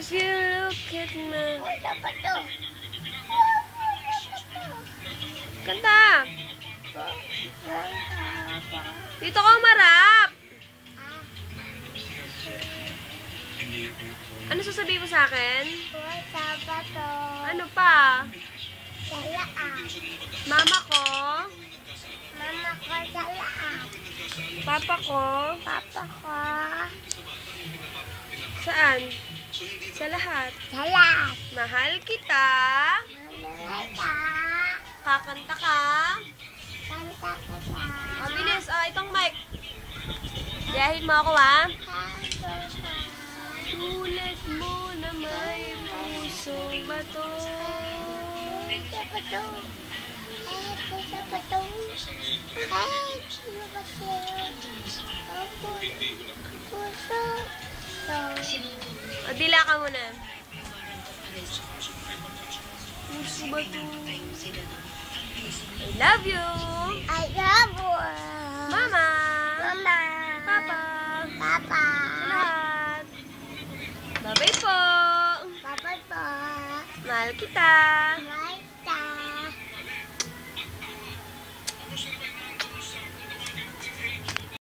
Cause you look at me. Kanta. Dito ka umarap. Ano sasabihin mo sa akin? Ano pa? Mama ko. Papa ko. Saan? Sa lahat. Mahal kita. Kakanta ka. O, bilis. O, itong mic. Yahin mo ako, ha? Tulad mo na may pusong bato. O, dila ka muna. Puso bato. I love you. Mama. Papa. Lahat. Bye-bye po. Mahal kita.